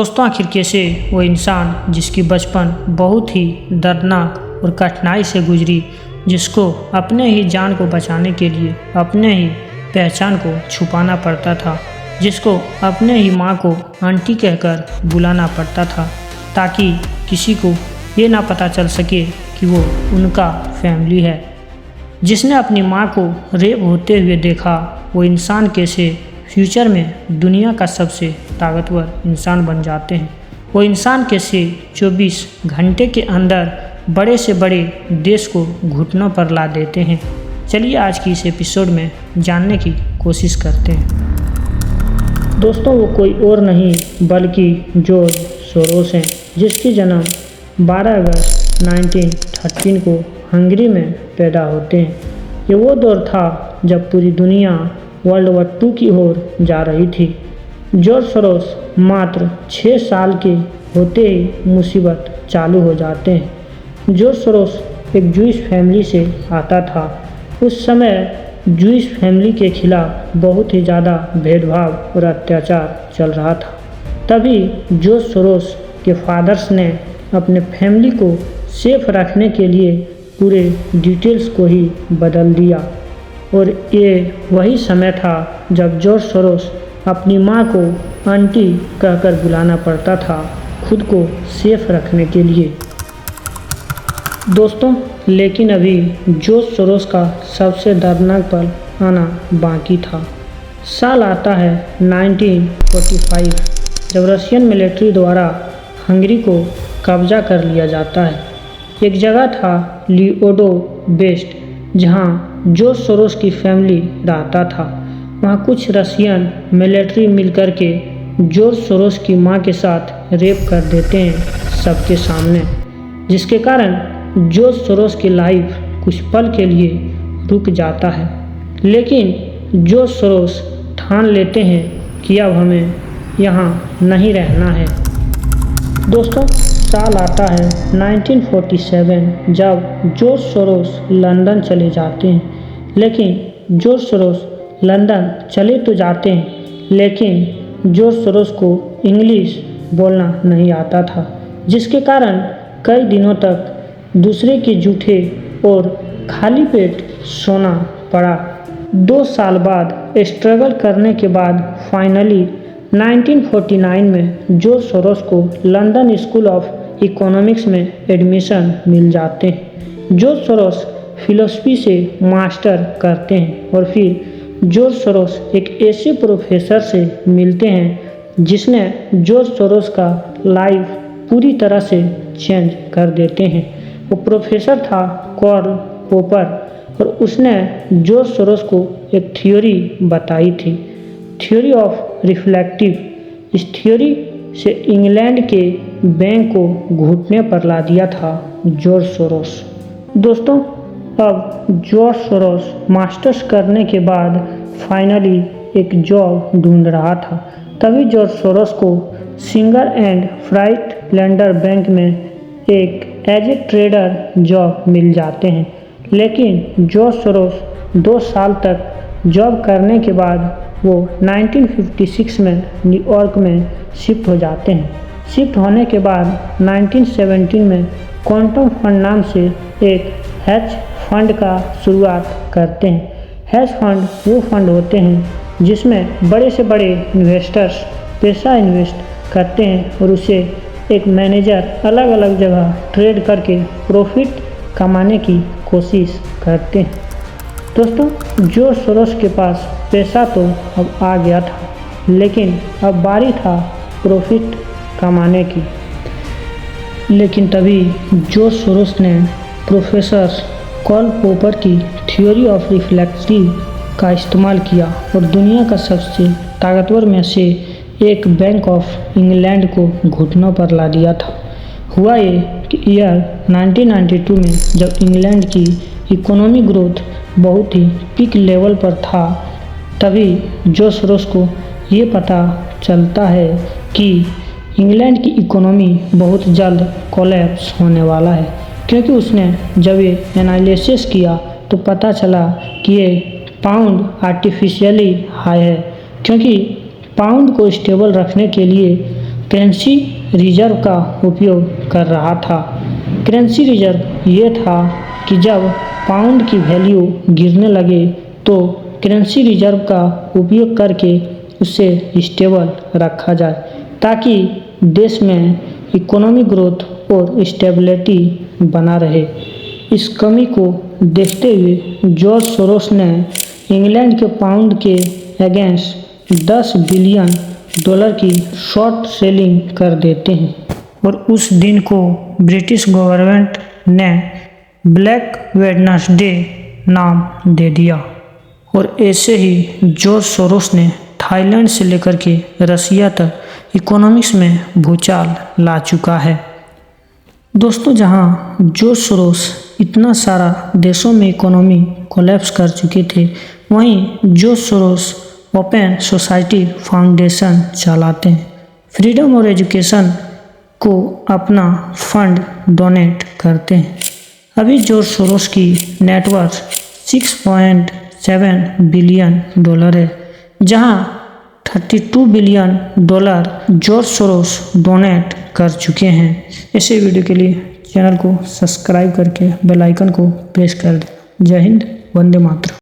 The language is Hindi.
दोस्तों, आखिर कैसे वो इंसान जिसकी बचपन बहुत ही दर्दनाक और कठिनाई से गुजरी, जिसको अपने ही जान को बचाने के लिए अपने ही पहचान को छुपाना पड़ता था, जिसको अपने ही माँ को आंटी कहकर बुलाना पड़ता था ताकि किसी को ये ना पता चल सके कि वो उनका फैमिली है, जिसने अपनी माँ को रेप होते हुए देखा, वो इंसान कैसे फ्यूचर में दुनिया का सबसे ताकतवर इंसान बन जाते हैं। वो इंसान कैसे 24 घंटे के अंदर बड़े से बड़े देश को घुटनों पर ला देते हैं। चलिए आज की इस एपिसोड में जानने की कोशिश करते हैं। दोस्तों, वो कोई और नहीं बल्कि जॉर्ज सोरोस हैं, जिसकी जन्म 12 अगस्त 1913 को हंगरी में पैदा होते हैं। ये वो दौर था जब पूरी दुनिया वर्ल्ड वॉर 2 की ओर जा रही थी। जॉर्ज सोरोस मात्र 6 साल के होते ही मुसीबत चालू हो जाते हैं। जॉर्ज सोरोस एक जूइश फैमिली से आता था। उस समय जूइश फैमिली के खिलाफ बहुत ही ज़्यादा भेदभाव और अत्याचार चल रहा था। तभी जॉर्ज सोरोस के फादर्स ने अपने फैमिली को सेफ रखने के लिए पूरे डिटेल्स को ही बदल दिया, और ये वही समय था जब जॉर्ज सोरोस अपनी माँ को आंटी कहकर बुलाना पड़ता था खुद को सेफ रखने के लिए। दोस्तों, लेकिन अभी जॉर्ज सोरोस का सबसे दर्दनाक पल आना बाकी था। साल आता है 1945, जब रशियन मिलिट्री द्वारा हंगरी को कब्जा कर लिया जाता है। एक जगह था लियोडो बेस्ट, जहाँ जॉर्ज सोरोस की फैमिली रहता था। वहाँ कुछ रशियन मिलिट्री मिलकर के जॉर्ज सोरोस की माँ के साथ रेप कर देते हैं सबके सामने, जिसके कारण जॉर्ज सोरोस की लाइफ कुछ पल के लिए रुक जाता है। लेकिन जॉर्ज सोरोस ठान लेते हैं कि अब हमें यहाँ नहीं रहना है। दोस्तों, साल आता है 1947, जब जॉर्ज सोरोस लंदन चले जाते हैं। लेकिन जॉर्ज सोरोस लंदन चले तो जाते हैं, लेकिन जॉर्ज सोरोस को इंग्लिश बोलना नहीं आता था, जिसके कारण कई दिनों तक दूसरे के जूठे और खाली पेट सोना पड़ा। 2 साल बाद स्ट्रगल करने के बाद फाइनली 1949 में जॉर्ज सोरोस को लंदन स्कूल ऑफ इकोनॉमिक्स में एडमिशन मिल जाते हैं। जॉर्ज सोरोस फिलोसफी से मास्टर करते हैं और फिर जॉर्ज सोरोस एक ऐसे प्रोफेसर से मिलते हैं जिसने जॉर्ज सोरोस का लाइफ पूरी तरह से चेंज कर देते हैं। वो प्रोफेसर था कार्ल पोपर, और उसने जॉर्ज सोरोस को एक थ्योरी बताई थी, थ्योरी ऑफ रिफ्लेक्टिव। इस थ्योरी से इंग्लैंड के बैंक को घुटने पर ला दिया था जॉर्ज सोरोस। दोस्तों, अब जॉर्ज सोरोस मास्टर्स करने के बाद फाइनली एक जॉब ढूंढ रहा था। तभी जॉर्ज सोरोस को Singer and Friedlander bank में एक एज ए ट्रेडर जॉब मिल जाते हैं। लेकिन जॉर्ज सोरोस 2 साल तक जॉब करने के बाद वो 1956 में न्यूयॉर्क में शिफ्ट हो जाते हैं। शिफ्ट होने के बाद 1917 में क्वांटम फंड नाम से एक हेज फंड का शुरुआत करते हैं। हेज फंड वो फंड होते हैं जिसमें बड़े से बड़े इन्वेस्टर्स पैसा इन्वेस्ट करते हैं और उसे एक मैनेजर अलग अलग जगह ट्रेड करके प्रॉफिट कमाने की कोशिश करते हैं। दोस्तों, जॉर्ज सोरोस के पास पैसा तो अब आ गया था, लेकिन अब बारी था प्रॉफिट कमाने की। लेकिन तभी जॉर्ज सोरोस ने प्रोफेसर कार्ल पोपर की थ्योरी ऑफ रिफ्लेक्टिव का इस्तेमाल किया और दुनिया का सबसे ताकतवर में से एक बैंक ऑफ इंग्लैंड को घुटनों पर ला दिया था। हुआ ये कि ईयर 1992 में जब इंग्लैंड की इकोनॉमिक ग्रोथ बहुत ही पीक लेवल पर था, तभी जॉर्ज सोरोस को ये पता चलता है कि इंग्लैंड की इकोनॉमी बहुत जल्द कोलैप्स होने वाला है, क्योंकि उसने जब ये एनालिसिस किया तो पता चला कि ये पाउंड आर्टिफिशियली हाई है, क्योंकि पाउंड को स्टेबल रखने के लिए करेंसी रिजर्व का उपयोग कर रहा था। करेंसी रिजर्व ये था कि जब पाउंड की वैल्यू गिरने लगे तो करेंसी रिजर्व का उपयोग करके उसे स्टेबल रखा जाए ताकि देश में इकोनॉमिक ग्रोथ और स्टेबिलिटी बना रहे। इस कमी को देखते हुए जॉर्ज सोरोस ने इंग्लैंड के पाउंड के अगेंस्ट $10 बिलियन की शॉर्ट सेलिंग कर देते हैं और उस दिन को ब्रिटिश गवर्नमेंट ने ब्लैक वेडनेसडे नाम दे दिया। और ऐसे ही जॉर्ज सोरोस ने थाईलैंड से लेकर के रसिया तक इकोनॉमिक्स में भूचाल ला चुका है। दोस्तों, जहां जॉर्ज सोरोस इतना सारा देशों में इकोनॉमी कोलैप्स कर चुके थे, वहीं George Soros open society foundation चलाते हैं। फ्रीडम और एजुकेशन को अपना फंड डोनेट करते हैं। अभी जॉर्ज सोरोस की नेटवर्थ $6.7 बिलियन है, जहां $32 बिलियन जॉर्ज सोरोस डोनेट कर चुके हैं। ऐसे वीडियो के लिए चैनल को सब्सक्राइब करके बेल आइकन को प्रेस कर दें। जय हिंद, वंदे मातरम।